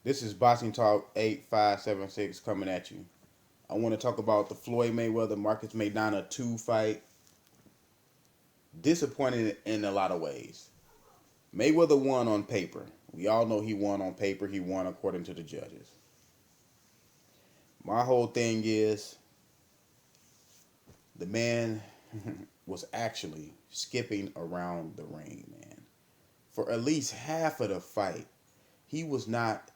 This is Boxing Talk 8576 coming at you. I want to talk about the Floyd Mayweather Marcus Maidana 2 fight. Disappointing in a lot of ways. Mayweather won on paper. We all know he won on paper. He won according to the judges. My whole thing is the man was actually skipping around the ring, man. For at least half of the fight, he was not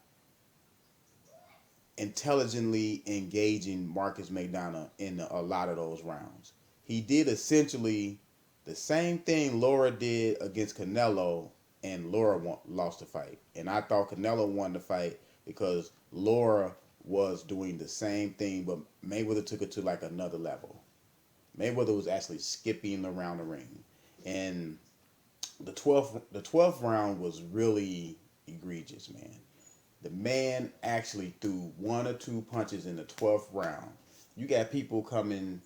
intelligently engaging Marcus Maidana in a lot of those rounds. He did essentially the same thing Laura did against Canelo, and Laura lost the fight. And I thought Canelo won the fight because Laura was doing the same thing, but Mayweather took it to like another level. Mayweather was actually skipping around the ring, and the twelfth round was really egregious, man. The man actually threw one or two punches in the 12th round. You got people coming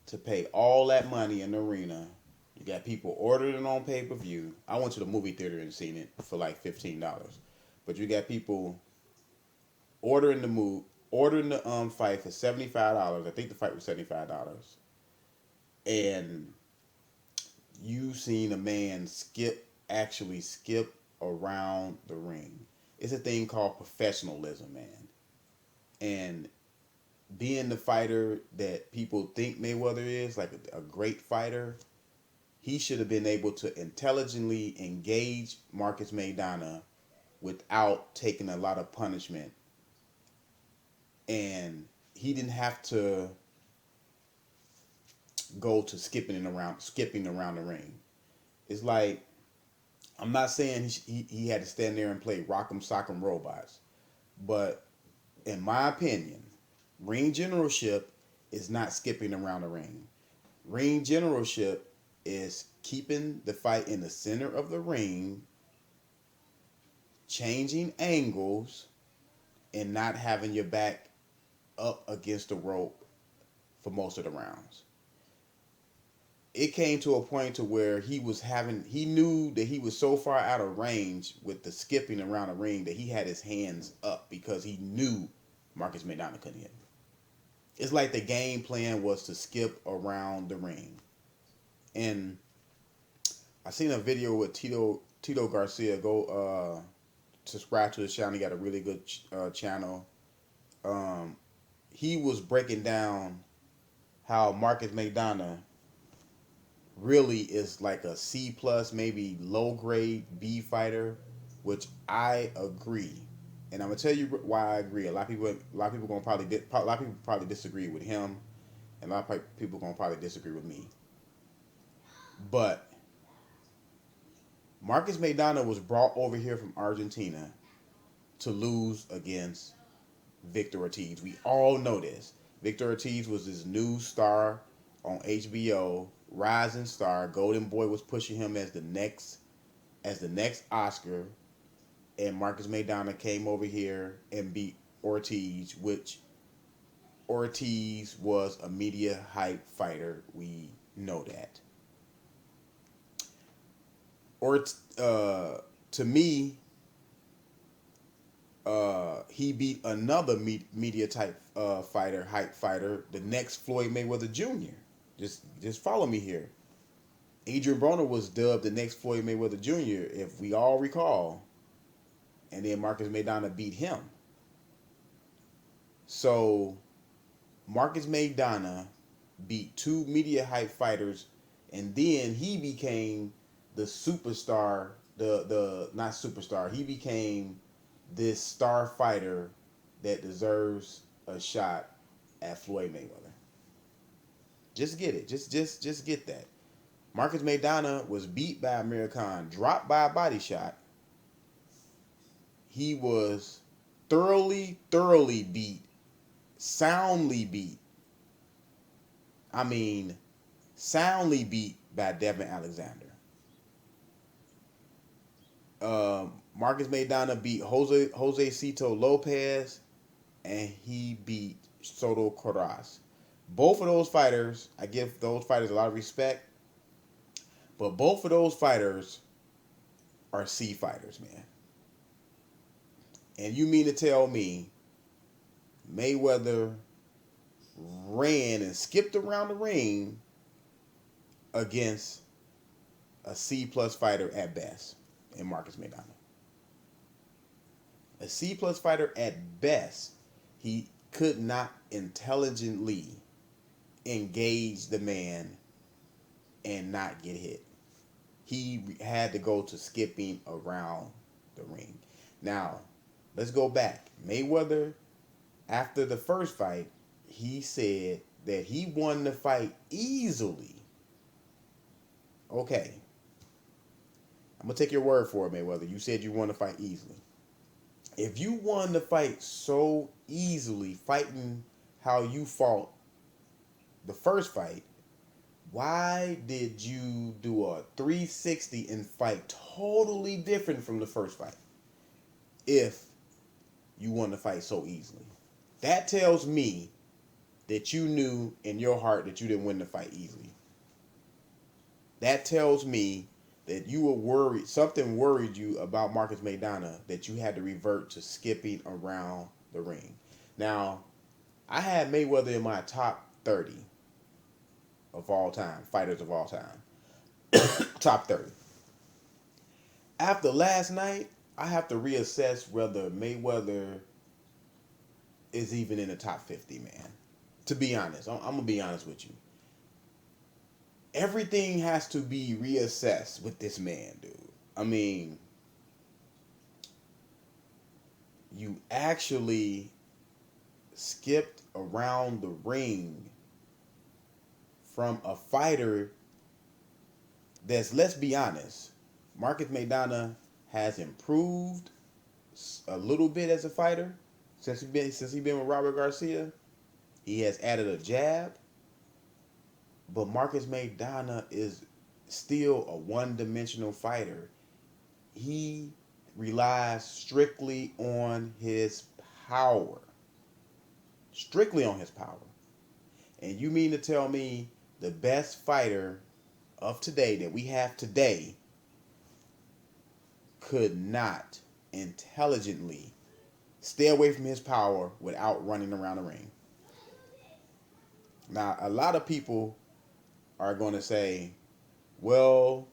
to pay all that money in the arena. You got people ordering it on pay-per-view. I went to the movie theater and seen it for like $15. But you got people ordering the fight for $75. I think the fight was $75. And you seen a man actually skip around the ring. It's a thing called professionalism, man. And being the fighter that people think Mayweather is, like a great fighter, he should have been able to intelligently engage Marcus Maidana without taking a lot of punishment. And he didn't have to go to skipping around the ring. It's like, I'm not saying he had to stand there and play Rock'em Sock'em Robots, but in my opinion, ring generalship is not skipping around the ring. Ring generalship is keeping the fight in the center of the ring, changing angles, and not having your back up against the rope for most of the rounds. It came to a point to where he knew that he was so far out of range with the skipping around the ring that he had his hands up because he knew Marcus Maidana couldn't hit him. It's like the game plan was to skip around the ring. And I seen a video with Tito Garcia. Go subscribe to his channel. He got a really good channel. He was breaking down how Marcus Maidana really is like a C plus, maybe low grade B fighter, which I agree. And I'm gonna tell you why I agree. A lot of people probably disagree with him, and a lot of people gonna probably disagree with me. But Marcus Maidana was brought over here from Argentina to lose against Victor Ortiz. We all know this. Victor Ortiz was this new star on HBO, rising star. Golden Boy was pushing him as the next Oscar, and Marcus Maidana came over here and beat Ortiz, which Ortiz was a media hype fighter. We know that. Or to me, he beat another media type fighter, hype fighter, the next Floyd Mayweather Jr. Just follow me here. Adrian Broner was dubbed the next Floyd Mayweather Jr., if we all recall, and then Marcus Maidana beat him. So Marcus Maidana beat two media hype fighters, and then he became the superstar, the not superstar. He became this star fighter that deserves a shot at Floyd Mayweather. Just get it. Just get that. Marcus Maidana was beat by Amir Khan, dropped by a body shot. He was thoroughly beat, soundly beat. I mean, soundly beat by Devin Alexander. Marcus Maidana beat Jose Cito Lopez, and he beat Soto Corraz. Both of those fighters, I give those fighters a lot of respect, but both of those fighters are C fighters, man. And you mean to tell me Mayweather ran and skipped around the ring against a C plus fighter at best in Marcus Maidana? A C plus fighter at best. He could not intelligently engage the man and not get hit. He had to go to skipping around the ring. Now, let's go back. Mayweather, after the first fight, he said that he won the fight easily. Okay. I'm going to take your word for it, Mayweather. You said you won the fight easily. If you won the fight so easily, fighting how you fought the first fight, why did you do a 360 and fight totally different from the first fight if you won the fight so easily? That tells me that you knew in your heart that you didn't win the fight easily. That tells me that you were worried, something worried you about Marcus Maidana, that you had to revert to skipping around the ring. Now, I had Mayweather in my top 30 of all time, fighters of all time. Top 30. After last night, I have to reassess whether Mayweather is even in the top 50, man. To be honest, I'm going to be honest with you. Everything has to be reassessed with this man, dude. I mean, you actually skipped around the ring from a fighter that's, let's be honest, Marcus Maidana has improved a little bit as a fighter since he been with Robert Garcia. He has added a jab. But Marcus Maidana is still a one-dimensional fighter. He relies strictly on his power. Strictly on his power. And you mean to tell me the best fighter of today that we have today could not intelligently stay away from his power without running around the ring? Now, a lot of people are going to say, well,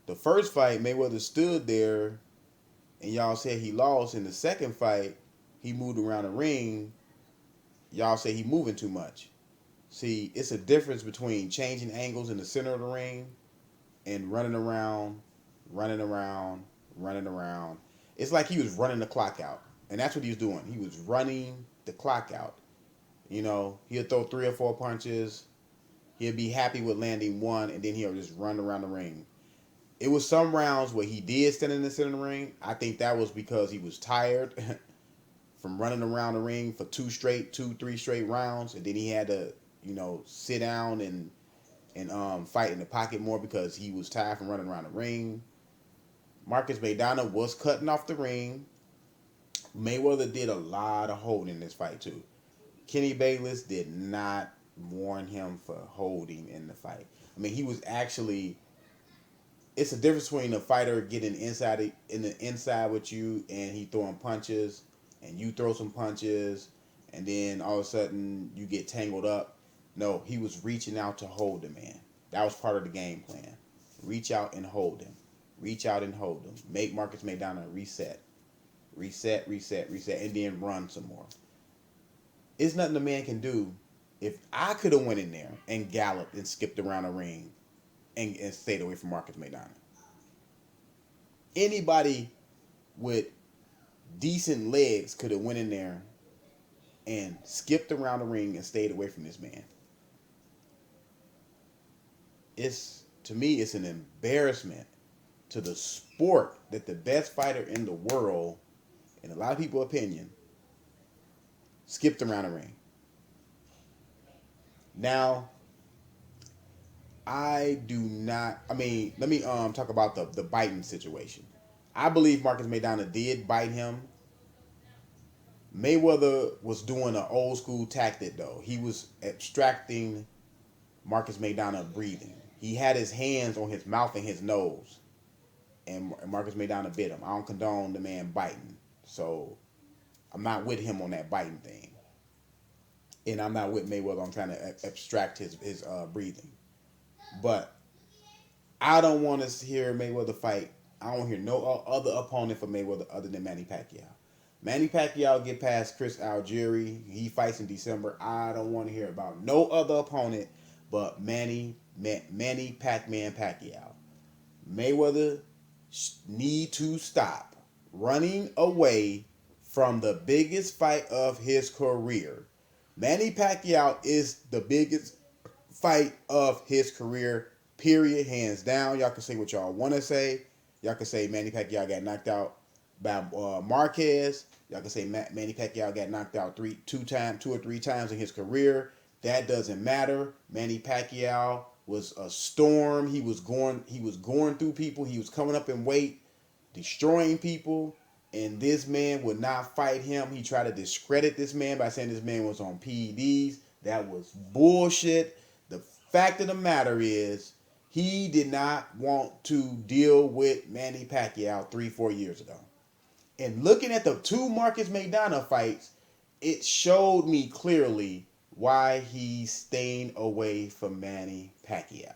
the first fight, Mayweather stood there and y'all said he lost. In the second fight, he moved around the ring. Y'all say he moving too much. See, it's a difference between changing angles in the center of the ring and running around, running around, running around. It's like he was running the clock out. And that's what he was doing. He was running the clock out. You know, he'll throw 3 or 4 punches. He'll be happy with landing one, and then he'll just run around the ring. It was some rounds where he did stand in the center of the ring. I think that was because he was tired from running around the ring for 3 straight rounds, and then he had to, sit down and fight in the pocket more because he was tired from running around the ring. Marcus Maidana was cutting off the ring. Mayweather did a lot of holding in this fight too. Kenny Bayless did not warn him for holding in the fight. I mean, he was actually. It's a difference between a fighter getting in the inside with you and he throwing punches, and you throw some punches, and then all of a sudden you get tangled up. No, he was reaching out to hold the man. That was part of the game plan. Reach out and hold him. Reach out and hold him. Make Marcus Maidana reset. Reset, reset, reset, and then run some more. It's nothing the man can do. If I could have went in there and galloped and skipped around the ring and stayed away from Marcus Maidana. Anybody with decent legs could have went in there and skipped around the ring and stayed away from this man. To me, it's an embarrassment to the sport that the best fighter in the world, in a lot of people's opinion, skipped around the ring. Now, let me talk about the biting situation. I believe Marcus Maidana did bite him. Mayweather was doing an old school tactic though. He was abstracting Marcus Maidana breathing. He had his hands on his mouth and his nose, and Marcus Maidana bit him. I don't condone the man biting. So I'm not with him on that biting thing, and I'm not with Mayweather on trying to abstract his breathing. But I don't want to hear Mayweather fight. I don't hear no other opponent for Mayweather other than Manny Pacquiao. Manny Pacquiao get past Chris Algieri. He fights in December. I don't want to hear about no other opponent but Manny Pac-Man Pacquiao. Mayweather need to stop running away from the biggest fight of his career. Manny Pacquiao is the biggest fight of his career, period, hands down. Y'all can say what y'all want to say. Y'all can say Manny Pacquiao got knocked out by Marquez. Y'all can say Manny Pacquiao got knocked out two or three times in his career. That doesn't matter. Manny Pacquiao was a storm. He was going through people. He was coming up in weight, destroying people. And this man would not fight him. He tried to discredit this man by saying this man was on PEDs. That was bullshit. The fact of the matter is, he did not want to deal with Manny Pacquiao 3-4 years ago. And looking at the two Marcus Maidana fights, it showed me clearly why he's staying away from Manny Pacquiao.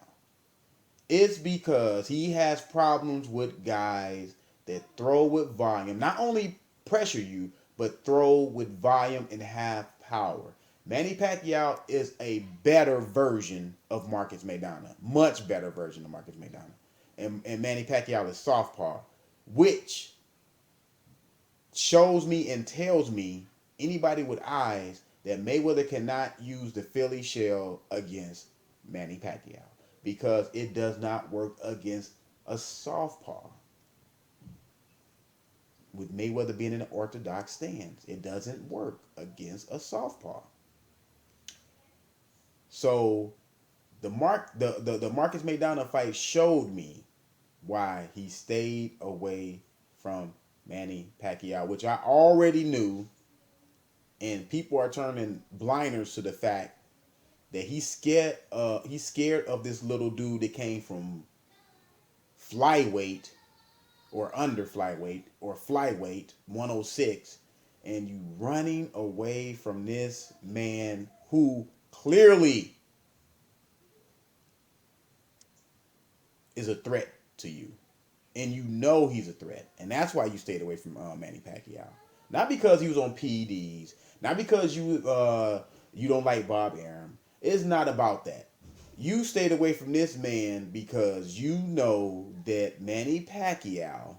It's because he has problems with guys that throw with volume. Not only pressure you, but throw with volume and have power. Manny Pacquiao is a better version of Marcus Maidana. Much better version of Marcus Maidana. And Manny Pacquiao is southpaw, which shows me and tells me, anybody with eyes, that Mayweather cannot use the Philly shell against Manny Pacquiao because it does not work against a southpaw. With Mayweather being in an orthodox stance, it doesn't work against a southpaw. So the Marcus Maidana fight showed me why he stayed away from Manny Pacquiao, which I already knew, and people are turning blinders to the fact that he's scared of this little dude that came from flyweight or under flyweight or flyweight 106, and you running away from this man who clearly is a threat to you. And you know he's a threat. And that's why you stayed away from Manny Pacquiao. Not because he was on PEDs. Not because you don't like Bob Arum. It's not about that. You stayed away from this man because you know that Manny Pacquiao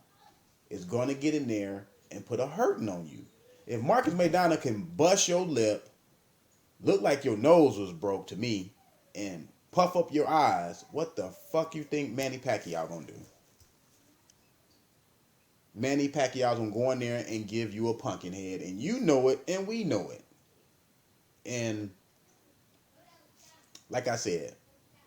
is going to get in there and put a hurting on you. If Marcus Maidana can bust your lip, look like your nose was broke to me, and puff up your eyes, what the fuck you think Manny Pacquiao gonna do? Manny Pacquiao's gonna go in there and give you a pumpkin head, and you know it, and we know it. And like I said,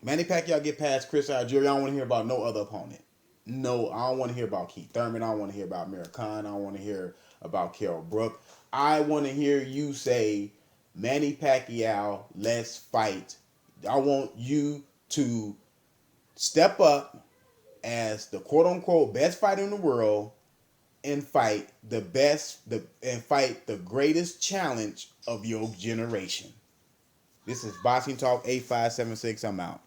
Manny Pacquiao get past Chris Algieri. I don't want to hear about no other opponent. No, I don't want to hear about Keith Thurman. I don't want to hear about Amir Khan. I don't want to hear about Kell Brook. I want to hear you say, Manny Pacquiao, let's fight. I want you to step up as the quote-unquote best fighter in the world and fight and fight the greatest challenge of your generation. This is Boxing Talk 8576. I'm out.